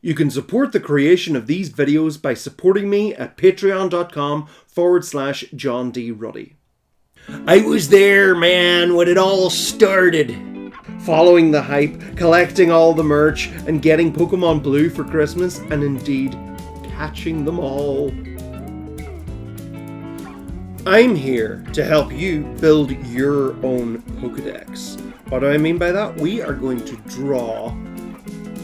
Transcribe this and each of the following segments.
You can support the creation of these videos by supporting me at patreon.com/John D. Ruddy. I was there, man, when it all started. Following the hype, collecting all the merch, and getting Pokemon Blue for Christmas, and indeed, catching them all. I'm here to help you build your own Pokedex. What do I mean by that? We are going to draw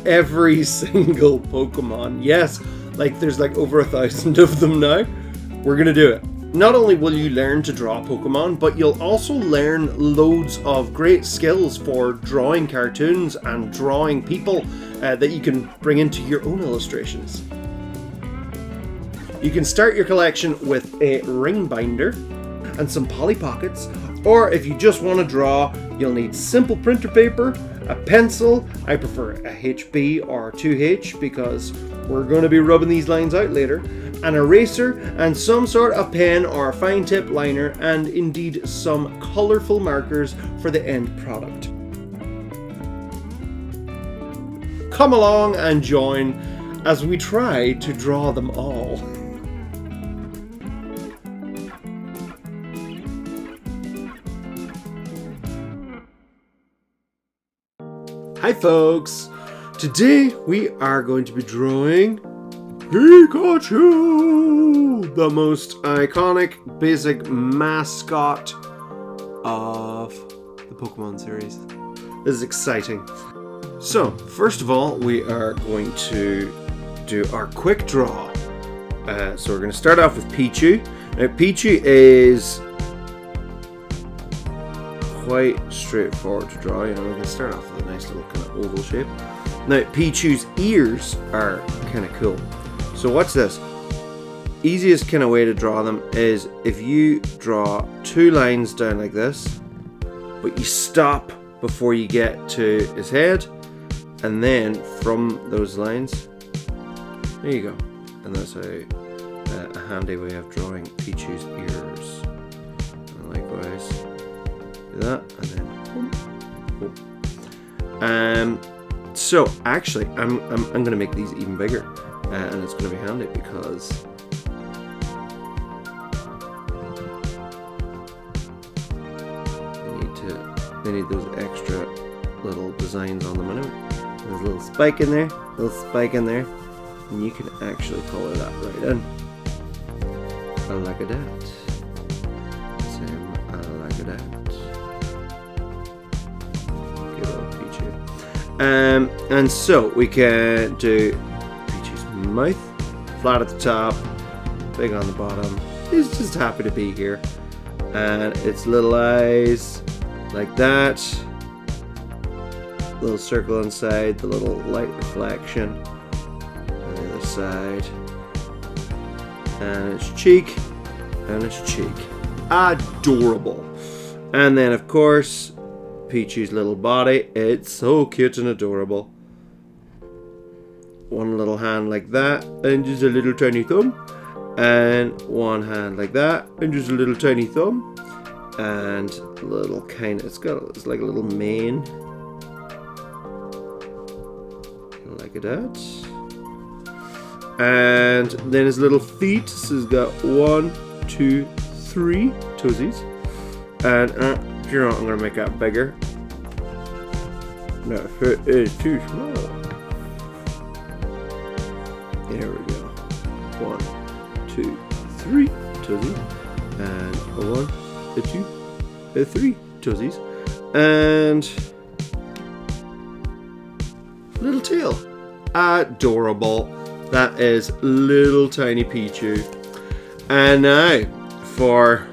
every single Pokemon. Yes, there's over 1,000 of them now. We're gonna do it. Not only will you learn to draw Pokemon, but you'll also learn loads of great skills for drawing cartoons and drawing people that you can bring into your own illustrations. You can start your collection with a ring binder and some Polly Pockets, or if you just want to draw, you'll need simple printer paper, a pencil, I prefer a HB or 2H because we're going to be rubbing these lines out later, an eraser, and some sort of pen or a fine tip liner, and indeed some colourful markers for the end product. Come along and join as we try to draw them all. Hi folks! Today we are going to be drawing Pikachu! The most iconic, basic mascot of the Pokemon series. This is exciting. So, first of all, we are going to do our quick draw. So we're going to start off with Pichu. Now Pichu is quite straightforward to draw, we can start off with a nice little kind of oval shape. Now Pichu's ears are kind of cool. So watch this. Easiest kind of way to draw them is if you draw 2 lines down like this, but you stop before you get to his head, and then from those lines, there you go. And that's a handy way of drawing Pichu's ears. And likewise, do that, and then boom. So actually, I'm going to make these even bigger, and it's going to be handy because they need those extra little designs on them anyway. There's a little spike in there, and you can actually color that right in. Like that. Same like that. Good old Pichu. And so we can do Pichu's mouth, flat at the top, big on the bottom. He's just happy to be here. And its little eyes, like that. Little circle inside, the little light reflection on the other side. And its cheek, and its cheek. Adorable. And then of course, Pichu's little body. It's so cute and adorable. One little hand like that, and just a little tiny thumb. And one hand like that, and just a little tiny thumb. And little it's like a little mane. Like that. And then his little feet. So he's got 1, 2, 3 toesies. And I'm going to make that bigger. No, it is too small. There we go. 1, 2, 3 toesies. And 1, 2, 3 toesies. And little tail. Adorable. That is little tiny Pichu. And now for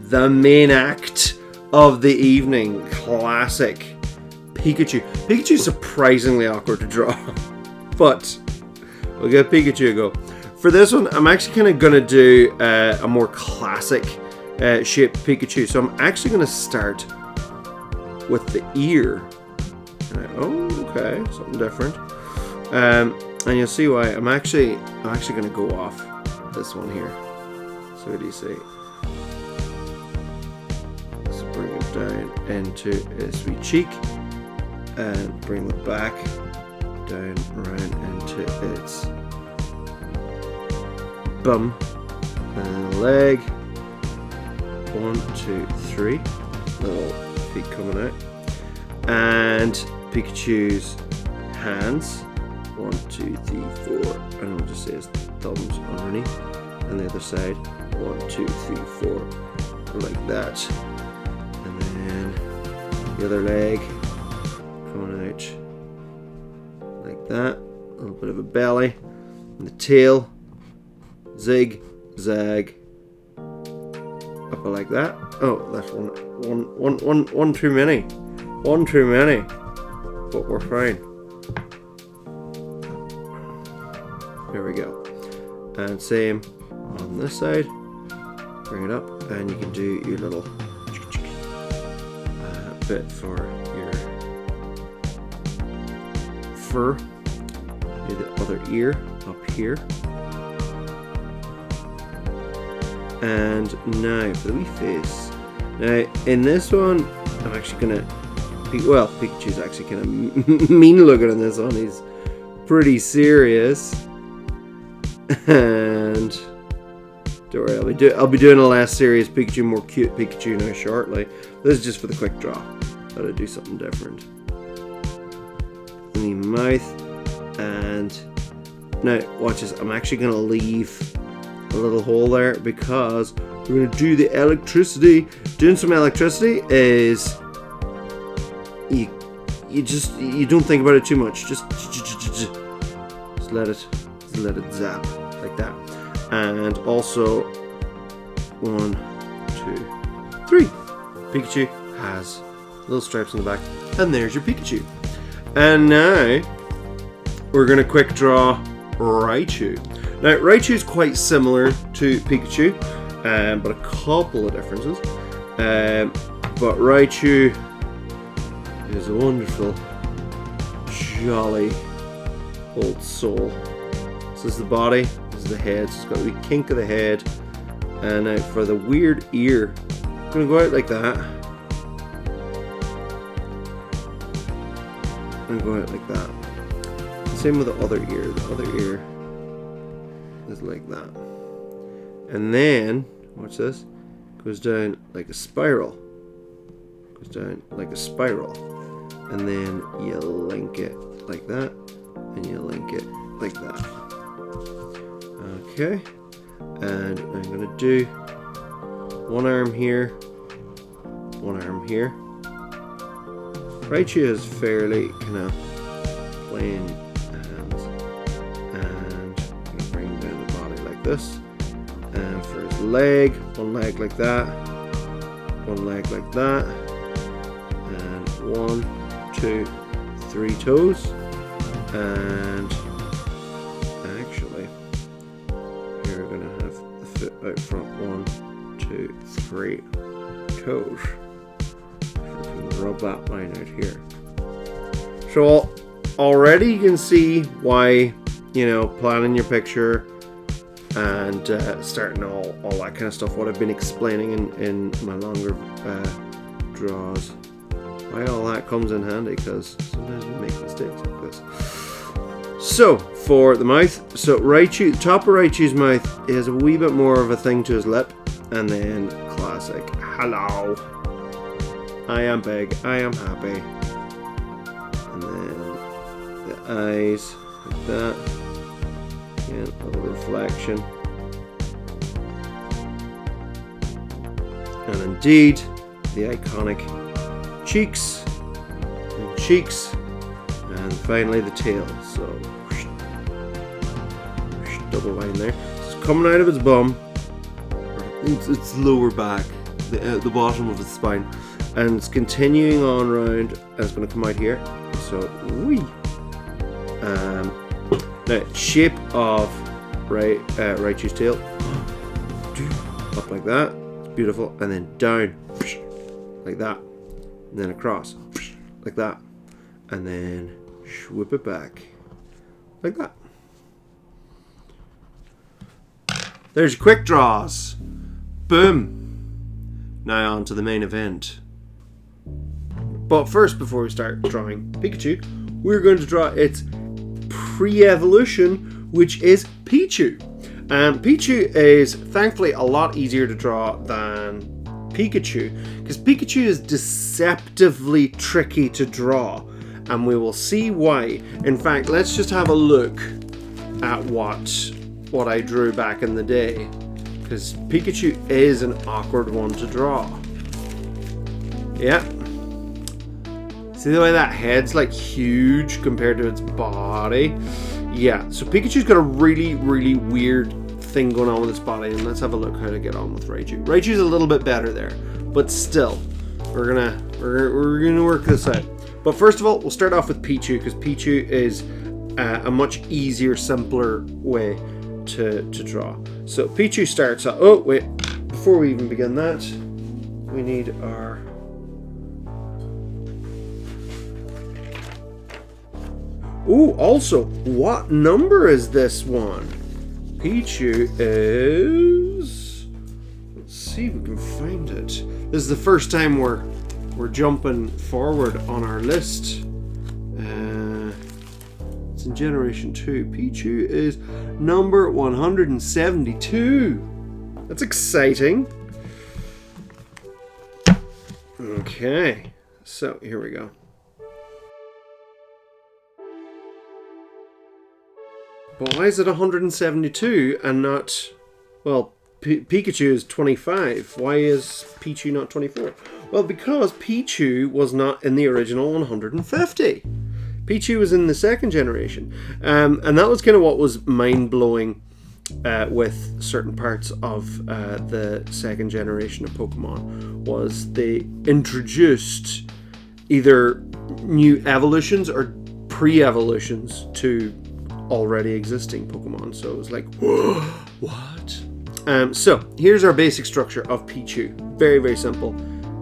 the main act of the evening. Classic Pikachu. Pikachu's surprisingly awkward to draw. But we'll give Pikachu a go. For this one, I'm actually kind of going to do a more classic shaped Pikachu. So I'm actually going to start with the ear. Okay, something different. And you'll see why. I'm actually going to go off this one here. So what do you see? Let's bring it down into his sweet cheek, and bring the back down around into its bum and leg. 1, 2, 3. Little feet coming out. And Pikachu's hands. 1, 2, 3, 4. And we'll just say his thumbs underneath. And the other side. 1, 2, 3, 4. Like that. And then the other leg coming out like that. A little bit of a belly. And the tail. Zig, zag. Up like that. Oh, that's one too many. One too many. But we're fine. There we go. And same on this side. Bring it up, and you can do your little bit for your fur. Do the other ear up here. And now for the wee face. Now in this one, I'm actually gonna. Well, Pikachu's actually kind of mean looking in this one. He's pretty serious. And don't worry, I'll be doing a less serious Pikachu, more cute Pikachu now shortly. This is just for the quick draw. Thought I'd do something different. In the mouth, and now watch this. I'm actually gonna leave a little hole there because we're gonna do the electricity. Doing some electricity is you don't think about it too much. Just let it zap like that. And also 1, 2, 3. Pikachu has little stripes on the back, and there's your Pikachu. And now we're gonna quick draw Raichu. Now, Raichu is quite similar to Pikachu, but a couple of differences. But Raichu is a wonderful, jolly old soul. This is the body, this is the head, so it's got a wee kink of the head. And now for the weird ear, I'm going to go out like that. And go out like that. Same with the other ear. The other ear is like that. And then, watch this, goes down like a spiral. Goes down like a spiral. And then you link it like that. And you link it like that. Okay. And I'm going to do one arm here. One arm here. Raichu is fairly kind of plain hands. And I'm going to bring down the body like this. And for his leg, one leg like that. One leg like that. And 1, 2, 3 toes. And actually, here we're going to have the foot out front. 1, 2, 3 toes. Rub that line out here. So already you can see why, planning your picture and starting all that kind of stuff, what I've been explaining in my longer draws, why all that comes in handy, because sometimes we make mistakes like this. So for the mouth, so Raichu, the top of Raichu's mouth has a wee bit more of a thing to his lip, and then classic hello, I am big, I am happy. And then the eyes, like that. Again, a little reflection. And indeed, the iconic cheeks. And cheeks. And finally the tail. So, double line there. So it's coming out of its bum. Its lower back. The bottom of its spine. And it's continuing on round, and it's going to come out here. So, wee. Now, shape of Raichu's tail. Up like that. It's beautiful. And then down. Like that. And then across. Like that. And then whip it back. Like that. There's your quick draws. Boom. Now on to the main event. But first, before we start drawing Pikachu, we're going to draw its pre-evolution, which is Pichu. Pichu is thankfully a lot easier to draw than Pikachu, because Pikachu is deceptively tricky to draw, and we will see why. In fact, let's just have a look at what I drew back in the day, because Pikachu is an awkward one to draw. Yeah. See the way that head's like huge compared to its body? Yeah, so Pikachu's got a really, really weird thing going on with its body, and let's have a look how to get on with Raichu. Raichu's a little bit better there, but still, we're gonna work this out. But first of all, we'll start off with Pichu, because Pichu is a much easier, simpler way to draw. So Pichu starts out. Oh wait, before we even begin that, we need our. Ooh, also, what number is this one? Pichu is... Let's see if we can find it. This is the first time we're jumping forward on our list. It's in Generation 2. Pichu is number 172. That's exciting. Okay, so here we go. But why is it 172 and not... Well, Pikachu is 25. Why is Pichu not 24? Well, because Pichu was not in the original 150. Pichu was in the second generation. And that was kind of what was mind-blowing with certain parts of the second generation of Pokemon, was they introduced either new evolutions or pre-evolutions to already existing Pokemon. So it was like, whoa, what? So here's our basic structure of Pichu. Very, very simple.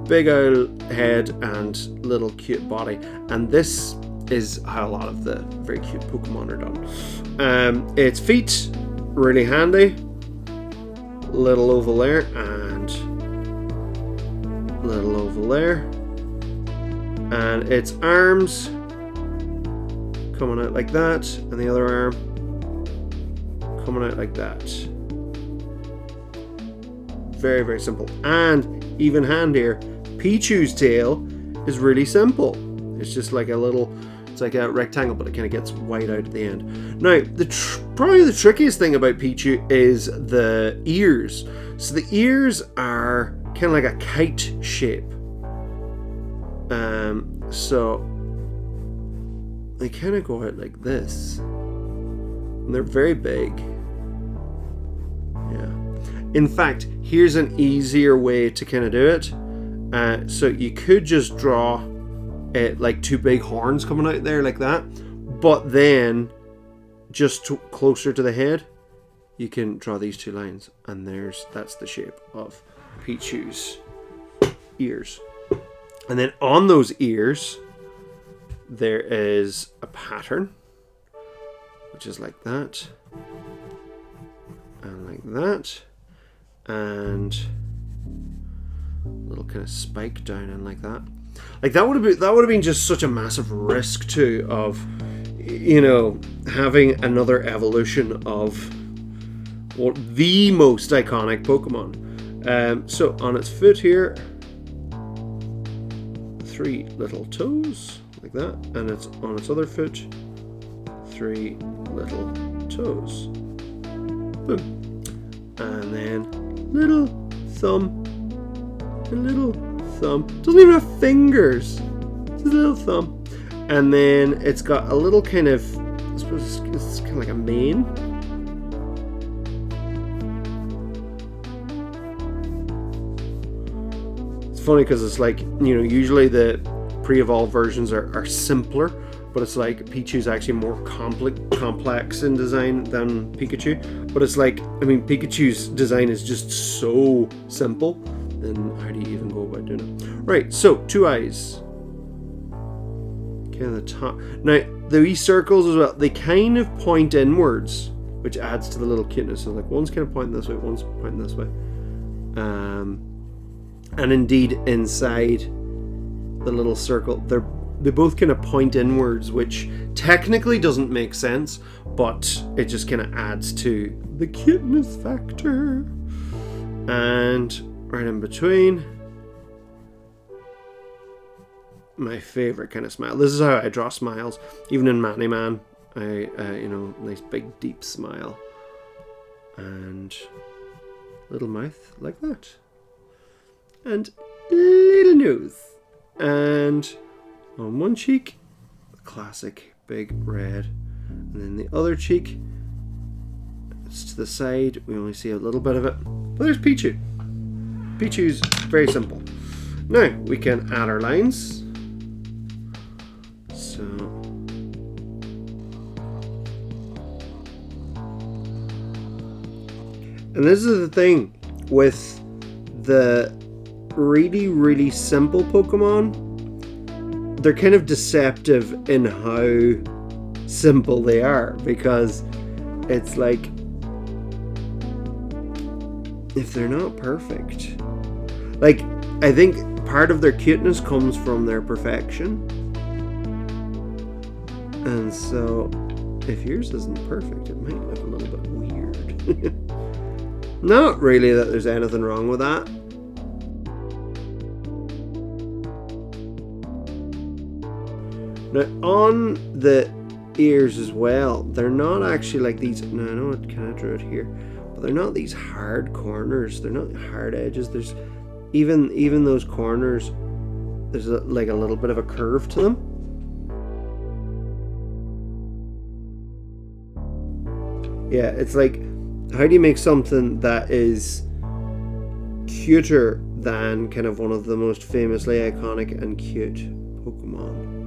Big old head and little cute body. And this is how a lot of the very cute Pokemon are done. Its feet, really handy. Little oval there and little oval there. And its arms coming out like that, and the other arm coming out like that. Very, very simple. And even handier, Pichu's tail is really simple. It's just like a little, it's like a rectangle, but it kind of gets wide out at the end. Now, probably the trickiest thing about Pichu is the ears. So the ears are kind of like a kite shape. So they kind of go out like this. And they're very big. Yeah. In fact, here's an easier way to kind of do it. So you could just draw it like two big horns coming out there like that. But then, just closer to the head, you can draw these two lines. And that's the shape of Pichu's ears. And then on those ears, there is a pattern, which is like that, and like that, and a little kind of spike down and like that. Like that would have been just such a massive risk too, of, you know, having another evolution of what the most iconic Pokemon. So on its foot here, 3 little toes. Like that, and it's on its other foot, 3 little toes. Boom. And then little thumb and little thumb. Doesn't even have fingers. It's a little thumb. And then it's got a little kind of, I suppose it's kind of like a mane. It's funny because it's like, you know, usually the pre-evolved versions are simpler, but it's like Pichu's actually more complex in design than Pikachu. But it's like, I mean, Pikachu's design is just so simple. Then how do you even go about doing it? Right, so 2 eyes. Kind of the top. Now, the wee circles as well, they kind of point inwards, which adds to the little cuteness. So like one's kind of pointing this way, one's pointing this way. And indeed, inside the little circle, they're they both kind of point inwards, which technically doesn't make sense, but it just kind of adds to the cuteness factor. And right in between, my favorite kind of smile. This is how I draw smiles, even in Man. Nice big deep smile, and little mouth like that, and little nose, and on one cheek, classic big red, and then the other cheek, it's to the side. We only see a little bit of it, but there's Pichu. Pichu's very simple. Now we can add our lines. So and this is the thing with the really simple Pokemon. They're kind of deceptive in how simple they are, because it's like, if they're not perfect, like, I think part of their cuteness comes from their perfection. And so if yours isn't perfect, it might look a little bit weird. Not really that there's anything wrong with that. Now on the ears as well, they're not actually like these. No, I know I kind of drew it here, but they're not these hard corners. They're not hard edges. There's even those corners. There's like a little bit of a curve to them. Yeah, it's like, how do you make something that is cuter than kind of one of the most famously iconic and cute Pokemon?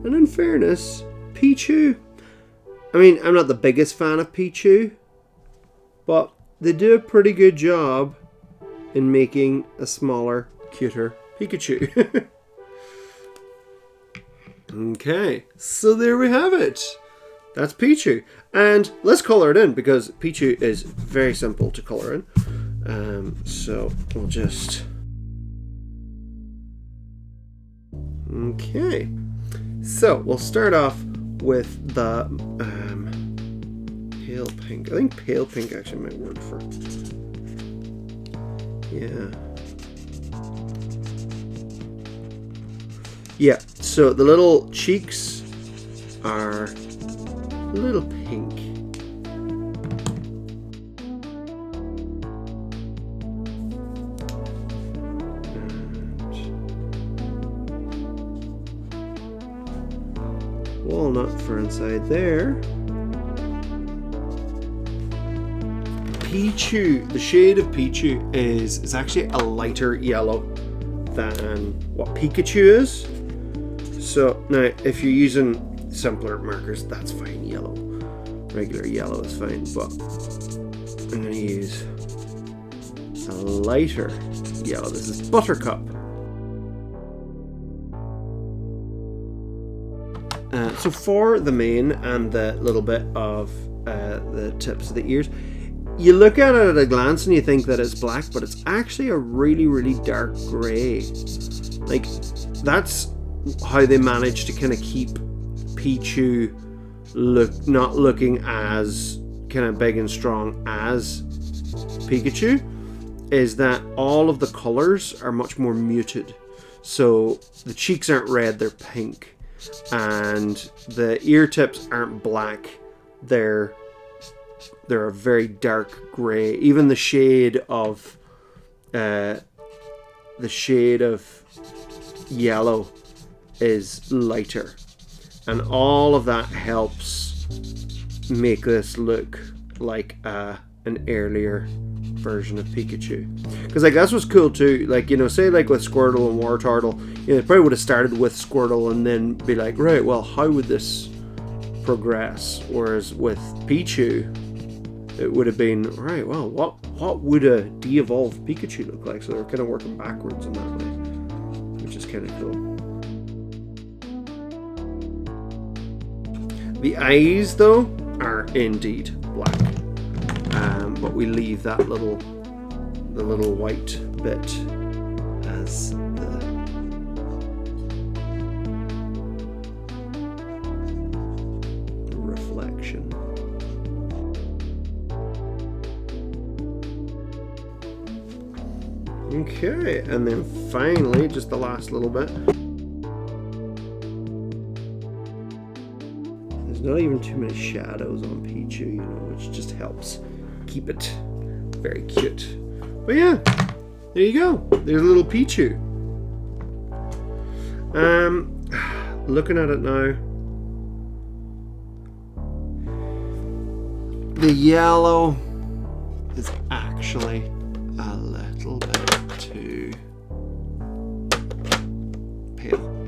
And in fairness, Pichu, I mean, I'm not the biggest fan of Pichu, but they do a pretty good job in making a smaller, cuter Pikachu. Okay, so there we have it. That's Pichu. And let's color it in, because Pichu is very simple to color in. So we'll just... Okay. So we'll start off with the pale pink. I think pale pink actually might work for... Yeah. Yeah, so the little cheeks are a little pink. And walnut for inside there. Pichu, the shade of Pichu is actually a lighter yellow than what Pikachu is. So now if you're using simpler markers, that's fine. Yellow, regular yellow is fine, but I'm going to use a lighter yellow. This is Buttercup. So for the mane and the little bit of the tips of the ears, you look at it at a glance and you think that it's black, but it's actually a really dark grey. Like, that's how they managed to kind of keep Pichu not looking as kind of big and strong as Pikachu, is that all of the colors are much more muted. So the cheeks aren't red, they're pink, and the ear tips aren't black, they're a very dark gray. Even the shade of yellow is lighter, and all of that helps make this look like an earlier version of Pikachu. Because like, that's what's cool too, like, you know, say like with Squirtle and Wartortle, you know, they probably would have started with Squirtle and then be like, right, well, how would this progress? Whereas with Pichu, it would have been, right, well, what would a de-evolved Pikachu look like? So they're kind of working backwards in that way, which is kind of cool. The eyes, though, are indeed black, but we leave that the little white bit as the Okay, and then finally, just the last little bit. There's not even too many shadows on Pichu, you know, which just helps keep it very cute. But yeah, there you go. There's a little Pichu. Looking at it now, the yellow is actually a little bit too pale.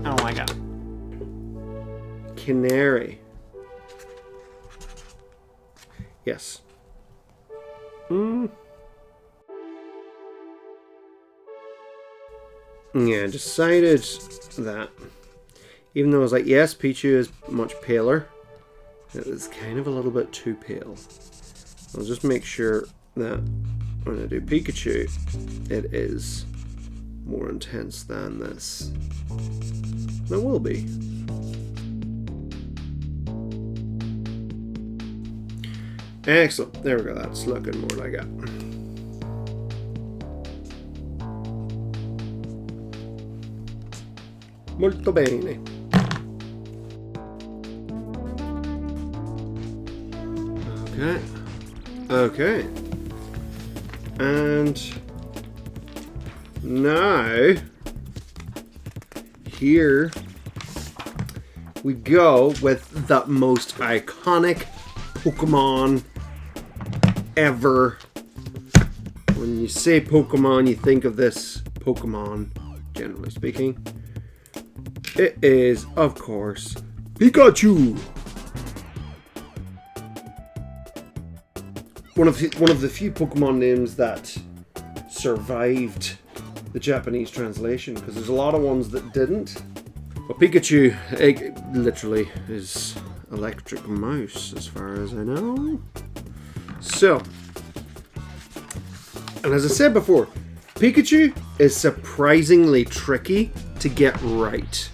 Oh my god. Canary. Yes. Yeah, decided that even though I was like, yes, Pichu is much paler, it was kind of a little bit too pale. I'll just make sure that when I do Pikachu, it is more intense than this. It will be. Excellent. There we go. That's looking more like it. Molto bene. Okay. Okay. And now here we go with the most iconic Pokemon ever. When you say Pokemon, you think of this Pokemon, generally speaking. It is, of course, Pikachu. One of the few Pokemon names that survived the Japanese translation, because there's a lot of ones that didn't. But Pikachu, it literally is electric mouse, as far as I know. So, and as I said before, Pikachu is surprisingly tricky to get right.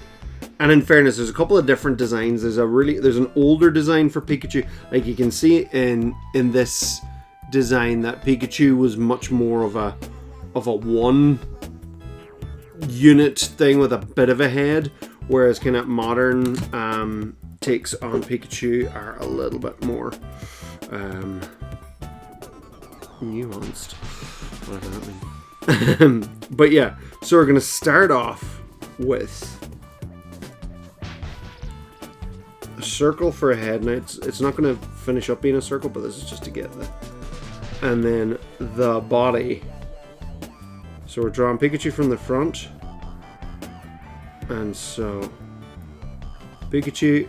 And in fairness, there's a couple of different designs. There's an older design for Pikachu. Like you can see in this design that Pikachu was much more of a one unit thing with a bit of a head, whereas kind of modern takes on Pikachu are a little bit more nuanced. Whatever that means. But yeah, so we're gonna start off with a circle for a head. Now it's not going to finish up being a circle, but this is just to get the, and then the body. So we're drawing Pikachu from the front, and so Pikachu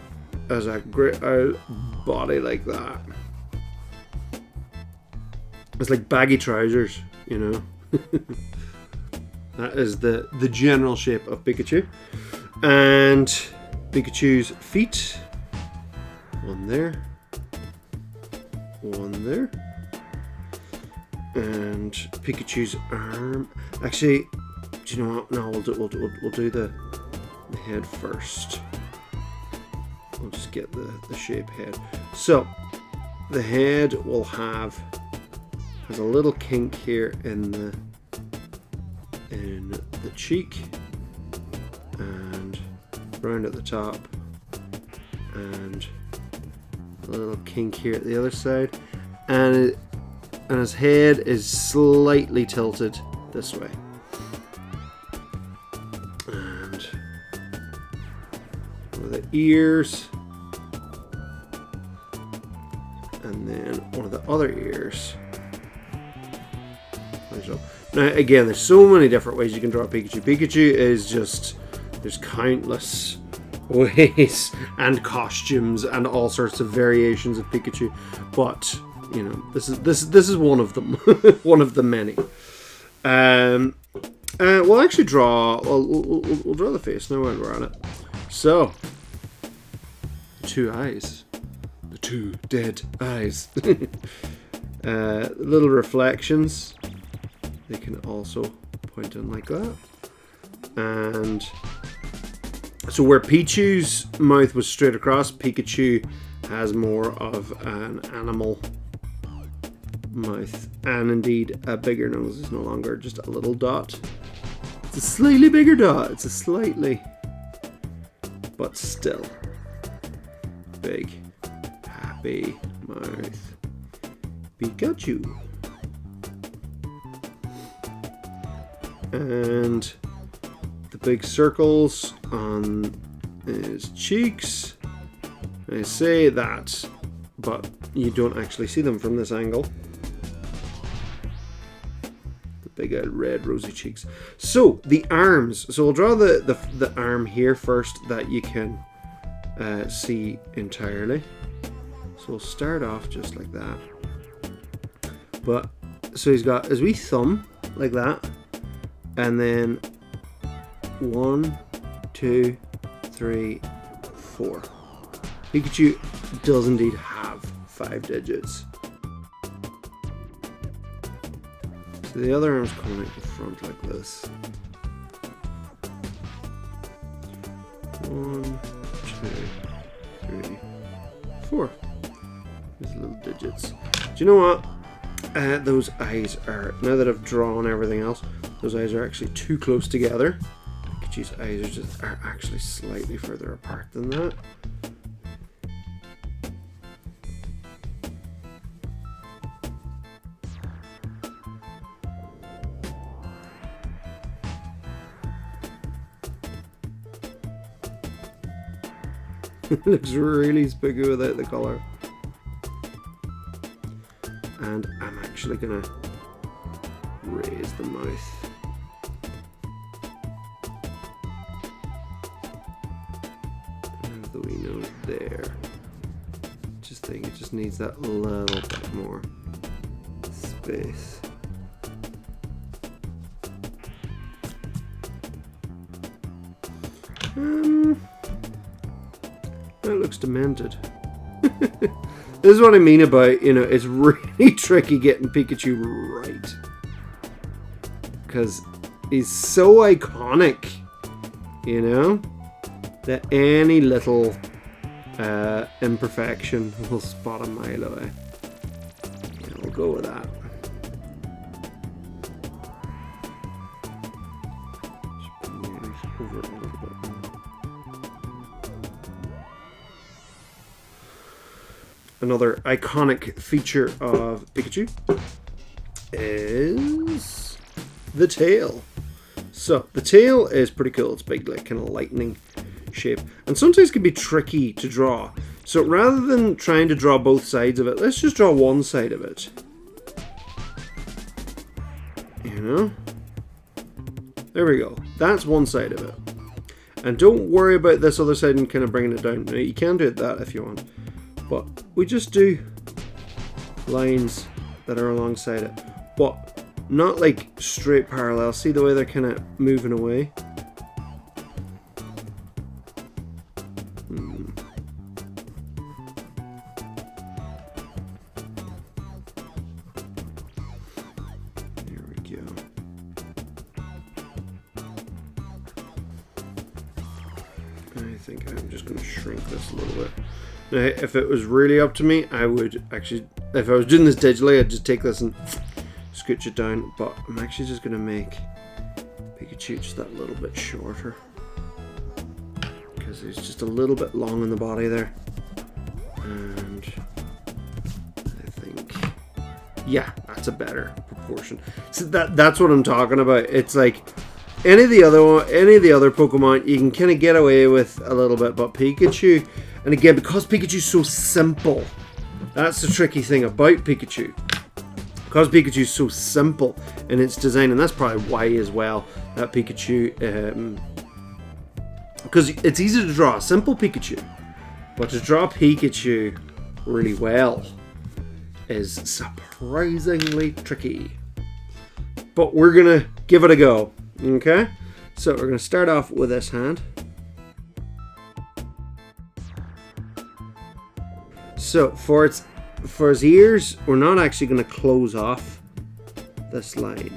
has a great body like that. It's like baggy trousers, you know. That is the general shape of Pikachu, and Pikachu's feet. One there, and Pikachu's arm. Actually, do you know what? No, we'll do the head first. We'll just get the shape head. So the head will has a little kink here in the cheek, and round at the top, and a little kink here at the other side, and his head is slightly tilted this way, and one of the ears, and then one of the other ears. Now again, there's so many different ways you can draw Pikachu. Pikachu is just, there's countless ways and costumes and all sorts of variations of Pikachu, but you know, this is one of them. One of the many. We'll actually draw, we'll draw the face now while we're on it. So, two eyes, the two dead eyes. Little reflections, they can also point in like that. And so where Pichu's mouth was straight across, Pikachu has more of an animal mouth, and indeed a bigger nose. Is no longer just a little dot. It's a slightly bigger dot. It's a slightly, but still big, happy mouth. Pikachu. And the big circles on his cheeks. I say that, but you don't actually see them from this angle. The big red rosy cheeks. So the arms. So we'll draw the arm here first that you can see entirely. So we'll start off just like that. But so he's got his wee thumb like that. And then 1, 2, 3, 4. Pikachu does indeed have 5 digits. So the other arm's coming out the front like this. 1, 2, 3, 4. There's little digits. Do you know what? Those eyes are, now that I've drawn everything else, those eyes are actually too close together. Pikachu's eyes are actually slightly further apart than that. It looks really spooky without the colour. And I'm actually gonna raise the mouth. And the wee nose there. Just think it just needs that little bit more space. That looks demented. This is what I mean about, you know, it's really tricky getting Pikachu right. Because he's so iconic, you know, that any little imperfection will spot a mile away. Yeah, we'll go with that. Another iconic feature of Pikachu is the tail. So the tail is pretty cool. It's big, like kind of lightning shape, and sometimes can be tricky to draw. So rather than trying to draw both sides of it, let's just draw one side of it. You know? There we go. That's one side of it. And don't worry about this other side and kind of bringing it down. Now, you can do it that if you want. But we just do lines that are alongside it. But not like straight parallel. See the way they're kind of moving away? There we go. I think I'm just going to shrink this a little bit. Now, if it was really up to me, I would actually, if I was doing this digitally, I'd just take this and scooch it down. But I'm actually just going to make Pikachu just that little bit shorter. Because he's just a little bit long in the body there. And I think, yeah, that's a better proportion. So that's what I'm talking about. It's like any of the other Pokemon, you can kind of get away with a little bit, but Pikachu, and again, because Pikachu's so simple, that's the tricky thing about Pikachu. Because Pikachu's so simple in its design, and that's probably why as well that Pikachu, because it's easy to draw a simple Pikachu, but to draw Pikachu really well is surprisingly tricky. But we're gonna give it a go, okay? So we're gonna start off with this hand. So for his ears, we're not actually going to close off this line.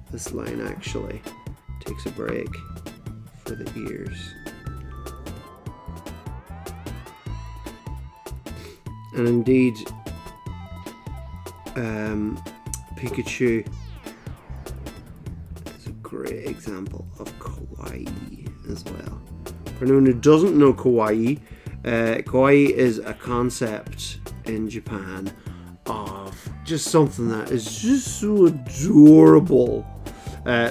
This line actually takes a break for the ears. And indeed, Pikachu is a great example of kawaii as well. For anyone who doesn't know kawaii, kawaii is a concept in Japan of just something that is just so adorable.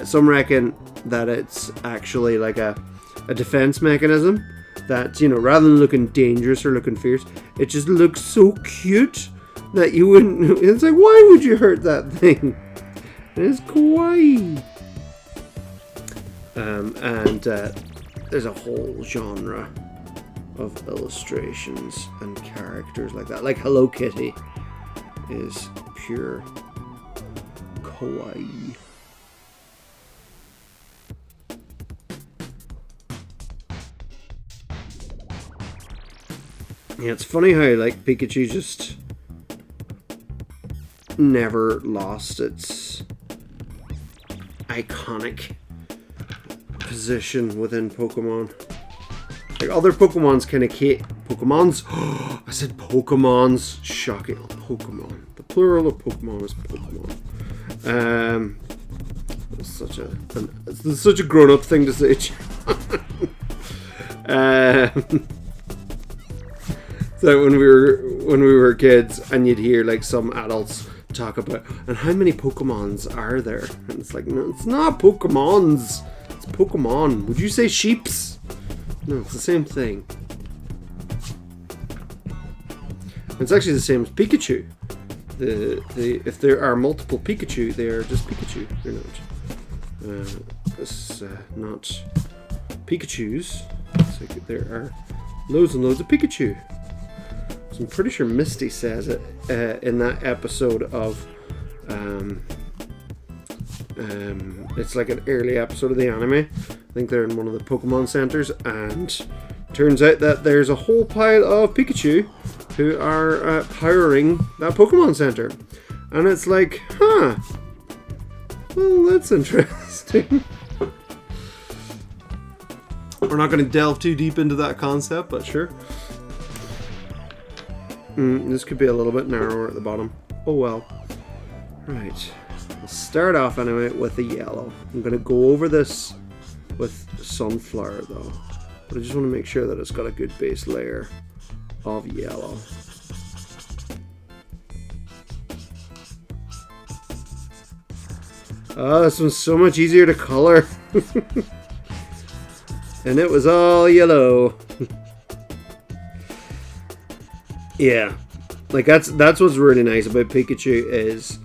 Some reckon that it's actually like a defense mechanism that, you know, rather than looking dangerous or looking fierce, it just looks so cute that you wouldn't. It's like, why would you hurt that thing? It's kawaii. And there's a whole genre of illustrations and characters like that. Like Hello Kitty is pure kawaii. Yeah, it's funny how like Pikachu just never lost its iconic position within Pokemon. Like other Pokemons kind of Pokemons. I said Pokemons. Shocking. Pokemon. The plural of Pokemon is Pokemon. It's such a grown-up thing to say. So when we were kids, and you'd hear like some adults talk about, and how many Pokemons are there? And it's like, no, it's not Pokemons. It's Pokemon. Would you say sheeps? No, it's the same thing. It's actually the same as Pikachu. If there are multiple Pikachu, they are just Pikachu. They're not Pikachus. It's like there are loads and loads of Pikachu. So I'm pretty sure Misty says it in that episode of it's like an early episode of the anime. I think they're in one of the Pokemon centers, and turns out that there's a whole pile of Pikachu who are powering that Pokemon center. And it's like, huh, well, that's interesting. We're not going to delve too deep into that concept, but sure. This could be a little bit narrower at the bottom. Oh well. Right. I'll start off anyway with the yellow. I'm going to go over this with Sunflower though. But I just want to make sure that it's got a good base layer of yellow. Oh, this one's so much easier to color. And it was all yellow. Yeah. Like that's what's really nice about Pikachu is,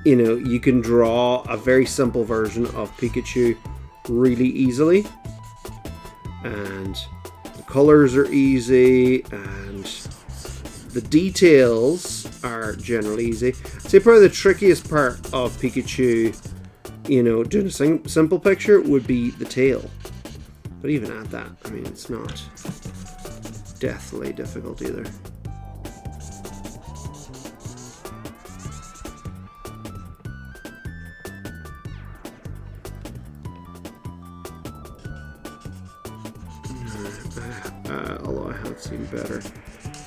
you know, you can draw a very simple version of Pikachu really easily. And the colors are easy and the details are generally easy. I'd say probably the trickiest part of Pikachu, you know, doing a simple picture would be the tail. But even at that, I mean, it's not deathly difficult either. Although I have seen better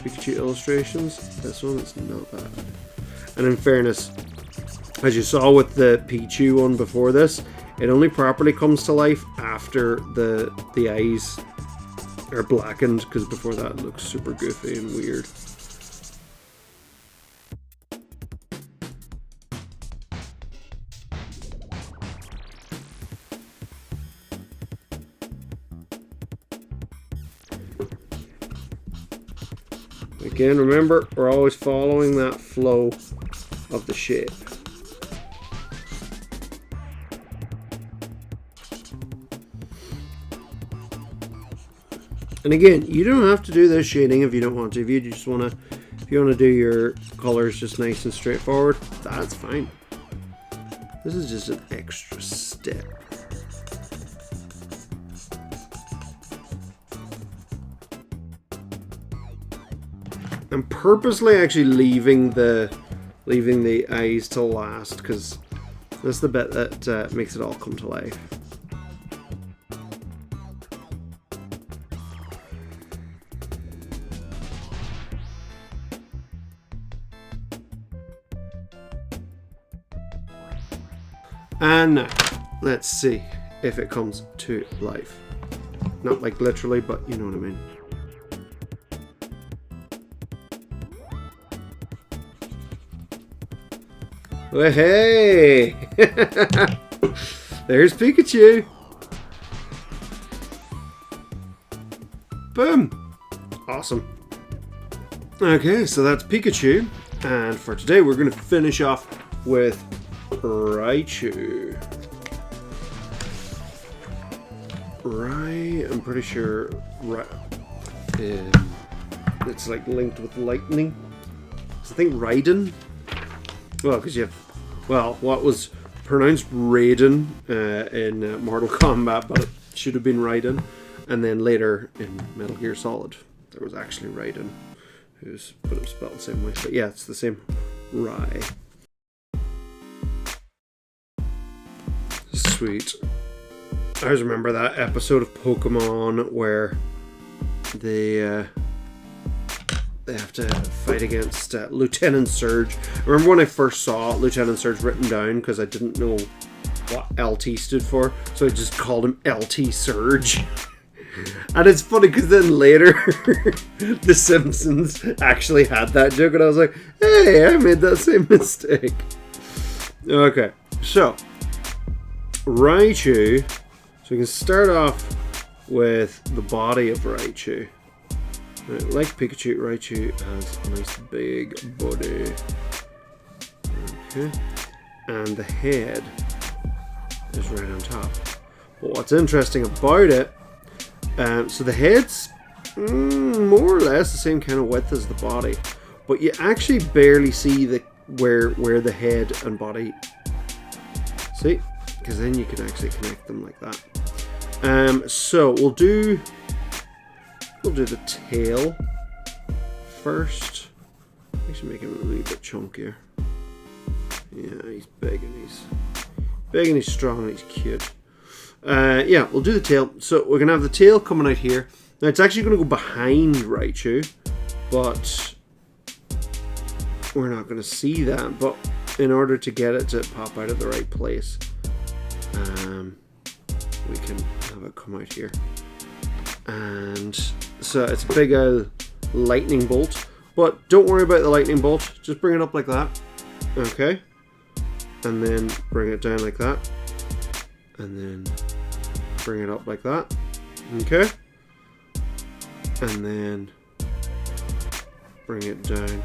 Pikachu illustrations, this one is not bad. And in fairness, as you saw with the Pichu one before this, it only properly comes to life after the eyes are blackened, because before that it looks super goofy and weird. Again, remember, we're always following that flow of the shape. And again, you don't have to do this shading if you don't want to. If you just want to, if you want to do your colors just nice and straightforward, that's fine. This is just an extra step. I'm purposely actually leaving the eyes till last, because that's the bit that makes it all come to life. And now, let's see if it comes to life. Not like literally, but you know what I mean. Well, hey! There's Pikachu! Boom! Awesome. Okay, so that's Pikachu. And for today, we're going to finish off with Raichu. I'm pretty sure it's like linked with lightning. So I think Raiden. Well, because you have, well, what was pronounced Raiden in Mortal Kombat, but it should have been Raiden. And then later in Metal Gear Solid, there was actually Raiden, but it was spelled the same way. But yeah, it's the same. Rai. Sweet. I always remember that episode of Pokemon where they have to fight against Lieutenant Surge. I remember when I first saw Lieutenant Surge written down because I didn't know what LT stood for, so I just called him LT Surge. And it's funny because then later The Simpsons actually had that joke and I was like, hey, I made that same mistake. Okay, so Raichu. So we can start off with the body of Raichu. Right, like Pikachu, Raichu has a nice big body. Okay. And the head is right on top. But what's interesting about it, so the head's more or less the same kind of width as the body. But you actually barely see where the head and body... See? Because then you can actually connect them like that. So we'll do the tail first. Actually make him a little bit chunkier. Yeah, he's big and he's strong and he's cute. Yeah, we'll do the tail. So we're gonna have the tail coming out here. Now it's actually gonna go behind Raichu, but we're not gonna see that. But in order to get it to pop out at the right place, we can have it come out here. And so it's a big lightning bolt, but don't worry about the lightning bolt, just bring it up like that. Okay, and then bring it down like that, and then bring it up like that. Okay, and then bring it down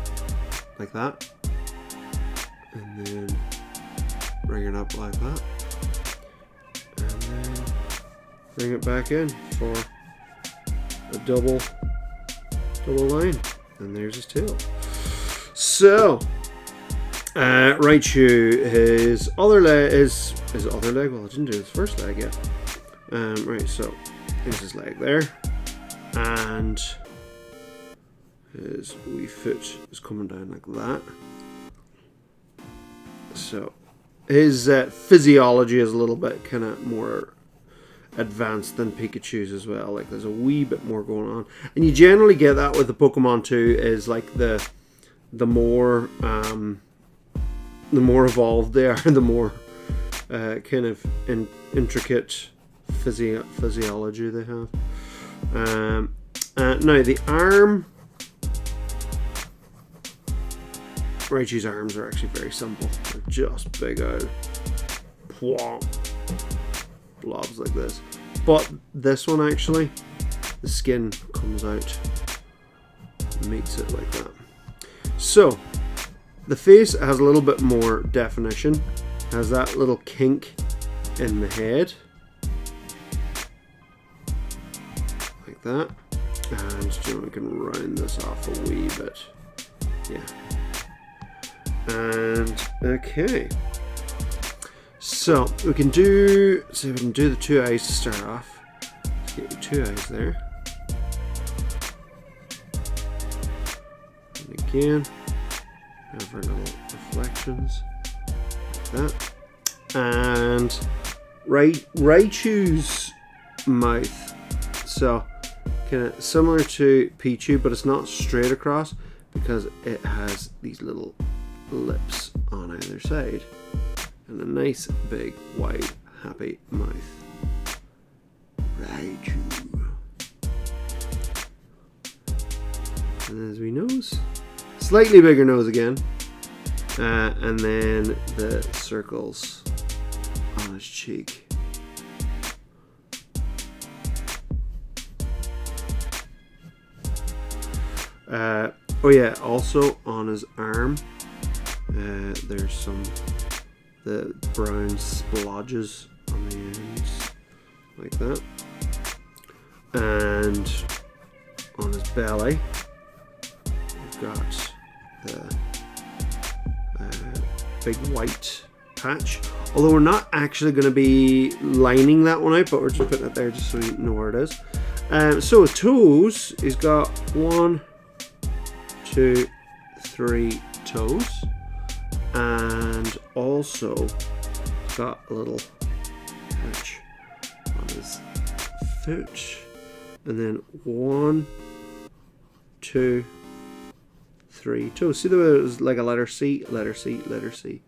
like that, and then bring it up like that, and then bring it back in for a double line, and there's his tail. So Raichu, his other leg, well, I didn't do his first leg yet. Right, so here's his leg there, and his wee foot is coming down like that. So his physiology is a little bit kind of more advanced than Pikachu's as well. Like there's a wee bit more going on, and you generally get that with the Pokemon too. Is like the more evolved they are, the more kind of intricate physiology they have. Now the arm, Raichu's arms are actually very simple. They're just big out blobs like this. But this one actually, the skin comes out and meets it like that. So the face has a little bit more definition, has that little kink in the head like that, and we can round this off a wee bit. Yeah. And okay, so we can do the two eyes to start off. Let's get your two eyes there, and again have our little reflections like that. And Raichu's mouth, so kind of similar to Pichu, but it's not straight across because it has these little lips on either side. and a nice big wide happy mouth. Raichu. And there's wee nose. Slightly bigger nose again. And then the circles on his cheek. Oh yeah, also on his arm, there's the brown splodges on the ends, like that. And on his belly, we've got the big white patch. Although we're not actually going to be lining that one out, but we're just putting it there just so you know where it is. So his toes, he's got 1, 2, 3 toes, and also got a little patch on his foot, and then 1, 2, 3 toes. See the way it was like a letter C, letter C, letter C.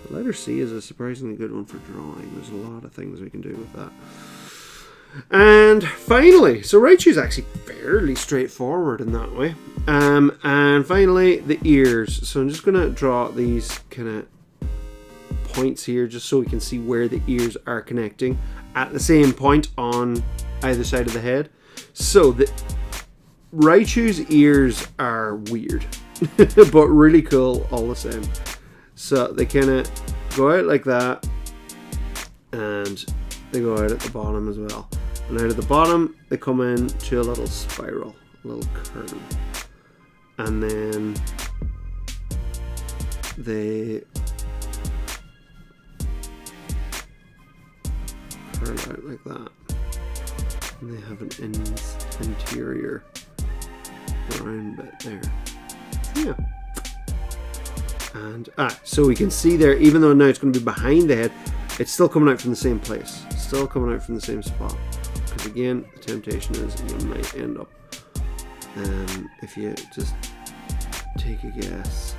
The letter C is a surprisingly good one for drawing. There's a lot of things we can do with that. And finally, so Raichu's actually fairly straightforward in that way. And finally, the ears. So I'm just going to draw these kind of points here just so we can see where the ears are connecting at the same point on either side of the head. So the Raichu's ears are weird, but really cool all the same. So they kind of go out like that, and they go out at the bottom as well. And out at the bottom, they come in to a little spiral, a little curve. And then they curl out like that. And they have an interior brown bit there. Yeah. And so we can see there, even though now it's going to be behind the head, it's still coming out from the same place. It's still coming out from the same spot. Because again, the temptation is you might end up, if you just take a guess,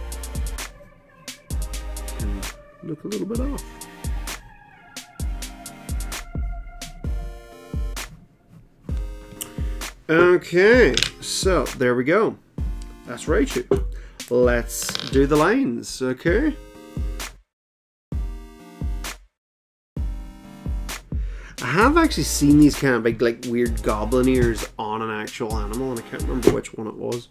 can look a little bit off. Okay, so there we go. That's Raichu. Let's do the lines, okay? I have actually seen these kind of big, like, weird goblin ears on an actual animal, and I can't remember which one it was.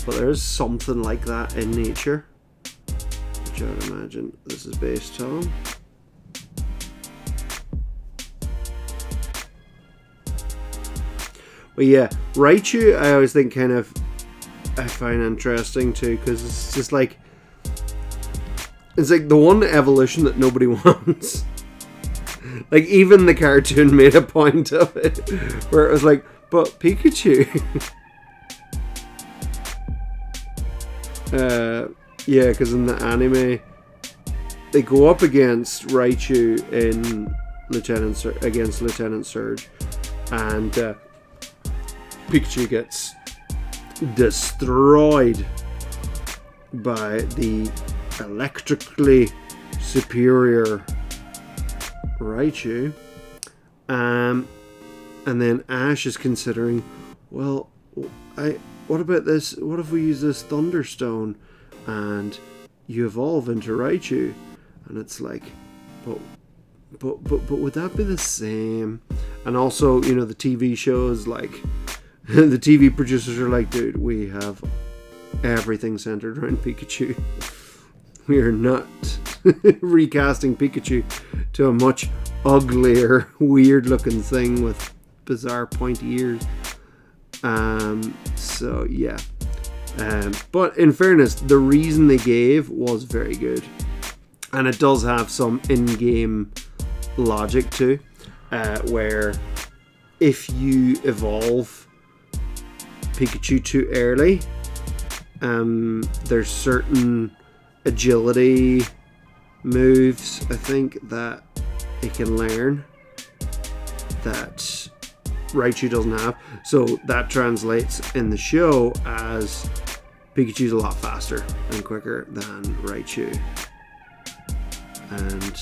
But there's something like that in nature, which I would imagine this is based on. But yeah, Raichu, I always think I find interesting too, because it's just like, it's like the one evolution that nobody wants. Like, even the cartoon made a point of it, where it was like, but Pikachu. Yeah, because in the anime, they go up against Raichu in against Lieutenant Surge, and Pikachu gets destroyed by the electrically superior Raichu, and then Ash is considering, well, what about this? What if we use this Thunderstone and you evolve into Raichu? And it's like, but would that be the same? And also, you know, the TV shows, like, the TV producers are like, dude, we have everything centered around Pikachu. We are not recasting Pikachu to a much uglier, weird looking thing with bizarre pointy ears. So yeah. But in fairness, the reason they gave was very good. And it does have some in-game logic too, where if you evolve Pikachu too early, there's certain agility moves, I think, that it can learn that Raichu doesn't have. So that translates in the show as Pikachu's a lot faster and quicker than Raichu. and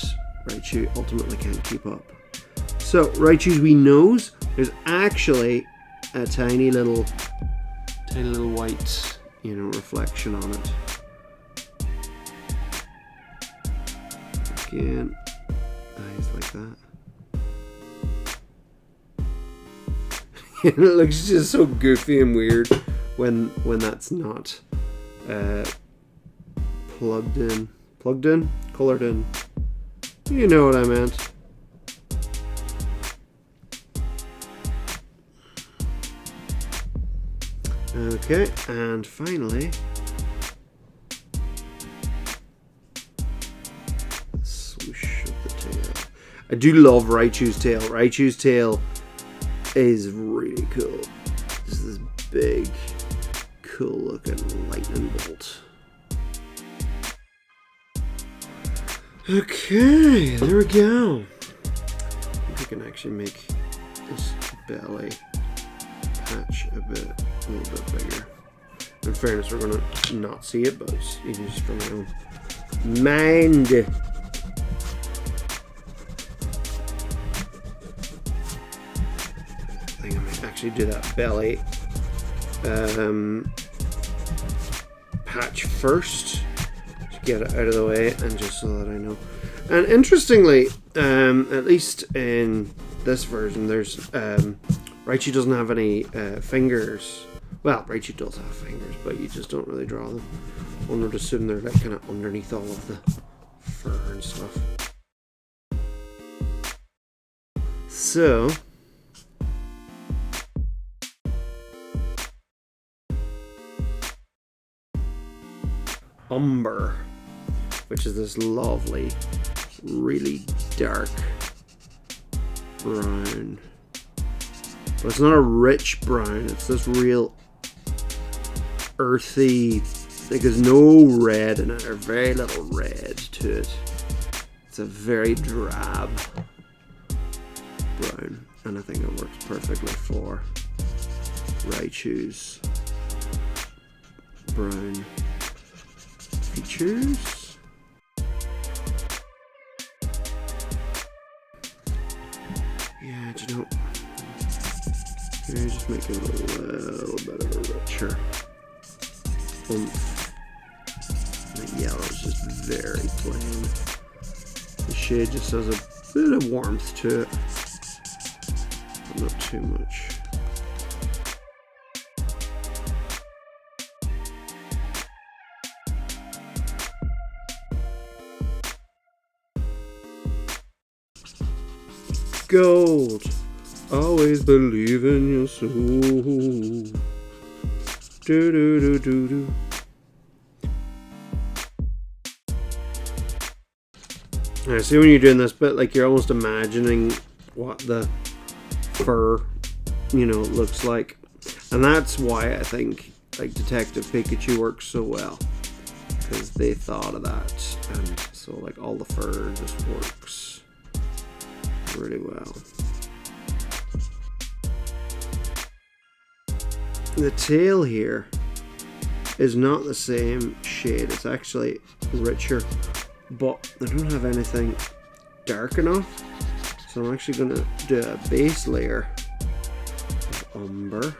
Raichu ultimately can't keep up. So Raichu's wee nose, there's actually a tiny little white, you know, reflection on it. Again, eyes like that. It looks just so goofy and weird when that's not plugged in, colored in. You know what I meant. Okay, and finally, swoosh of the tail. I do love Raichu's tail. Raichu's tail is really cool. This is this big, cool looking lightning bolt. Okay, there we go. I think I can actually make this belly patch a little bit bigger. In fairness, we're gonna not see it, but it's even just from my own mind. I think I might actually do that belly patch first to get it out of the way, and just so that I know. And interestingly, at least in this version, there's Raichu doesn't have any fingers. Well, Raichu does have fingers, but you just don't really draw them. One would assume they're like kind of underneath all of the fur and stuff. So, umber, which is this lovely, really dark brown. But it's not a rich brown, it's this real earthy, like there's no red in it, or very little red to it. It's a very drab brown, and I think it works perfectly for Raichu's brown features. Yeah, do you know, maybe just make it a little bit of a richer oomph. The yellow is just very plain. The shade just has a bit of warmth to it, but not too much. Gold. Always believe in your soul. Do do do do do. I see when you're doing this bit, like you're almost imagining what the fur, you know, looks like, and that's why I think like Detective Pikachu works so well, because they thought of that, and so like all the fur just works really well. The tail here is not the same shade, it's actually richer, but I don't have anything dark enough, so I'm actually going to do a base layer of umber,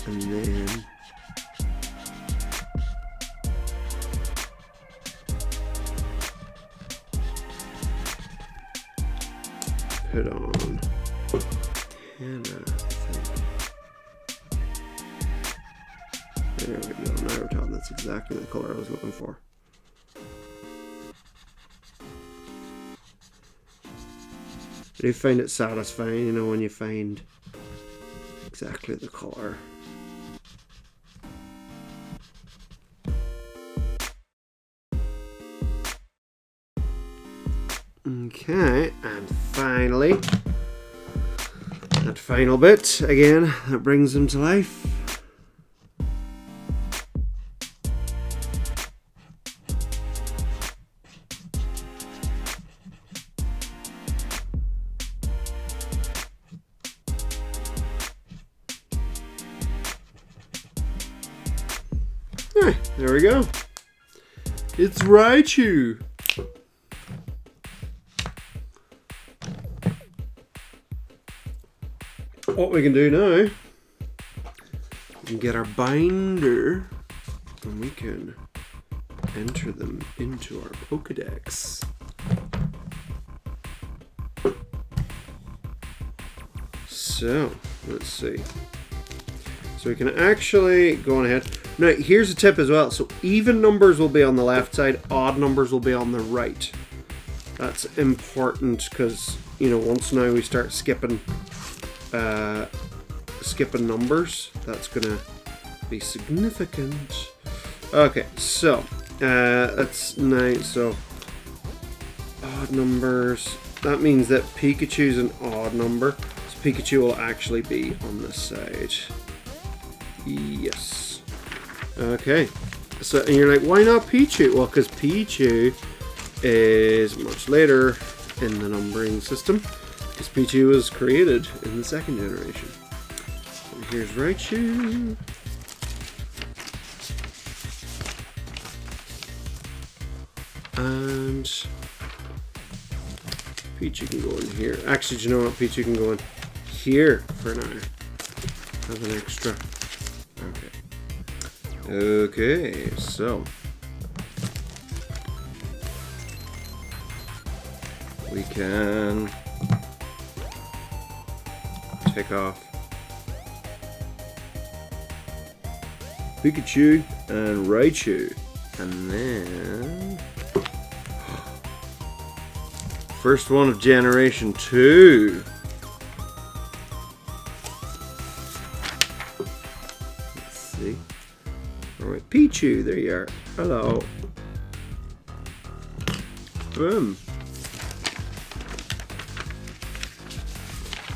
and then put on henna, I think. There we go, now we're talking. That's exactly the color I was looking for. I do find it satisfying, you know, when you find exactly the color. Okay, and finally, that final bit, again, that brings them to life. There we go. It's Raichu. What we can do now, we can get our binder and we can enter them into our Pokédex. So, let's see. So we can actually go on ahead. Now, here's a tip as well. So even numbers will be on the left side, odd numbers will be on the right. That's important because, you know, once now we start skipping numbers, that's gonna be significant. Okay, so that's nice. So odd numbers, that means that Pikachu's an odd number, so Pikachu will actually be on this side. Yes. Okay, so and you're like, why not Pichu? Well, because Pichu is much later in the numbering system, because Pichu was created in the second generation. So here's Raichu. And Pichu can go in here. Actually, do you know what? Pichu can go in here for now. Have an extra. Okay. Okay, so we can take off Pikachu and Raichu, and then first one of Generation 2. Let's see. Alright, Pichu, there you are. Hello. Boom.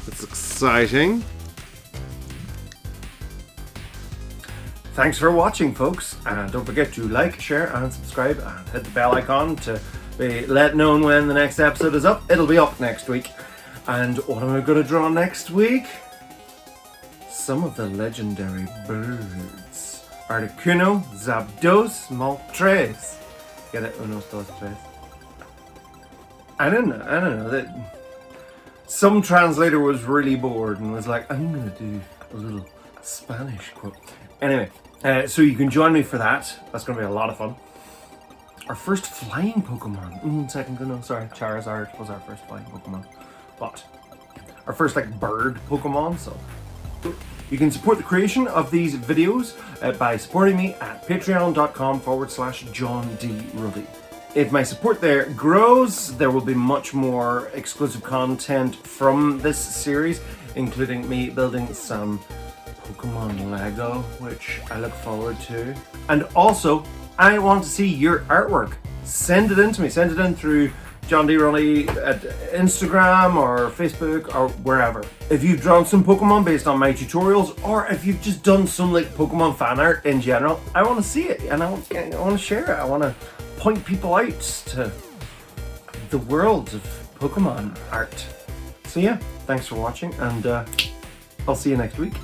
That's exciting. Thanks for watching, folks. And don't forget to like, share, and subscribe, and hit the bell icon to be let known when the next episode is up. It'll be up next week. And what am I going to draw next week? Some of the legendary birds. Articuno, Zapdos, Moltres. Get it? Unos, dos, tres. I don't know. That some translator was really bored and was like, I'm going to do a little Spanish quote. Anyway, so you can join me for that. That's going to be a lot of fun. Our first flying Pokemon. Charizard was our first flying Pokemon. But our first like bird Pokemon, so you can support the creation of these videos by supporting me at patreon.com/John D. Ruddy. If my support there grows, there will be much more exclusive content from this series, including me building some Pokemon Lego, which I look forward to. And also, I want to see your artwork. Send it in to me. Send it in through John D. Ruddy at Instagram or Facebook or wherever. If you've drawn some Pokemon based on my tutorials, or if you've just done some like Pokemon fan art in general, I want to see it and I want to share it. I want to point people out to the world of Pokemon art. So yeah, thanks for watching, and I'll see you next week.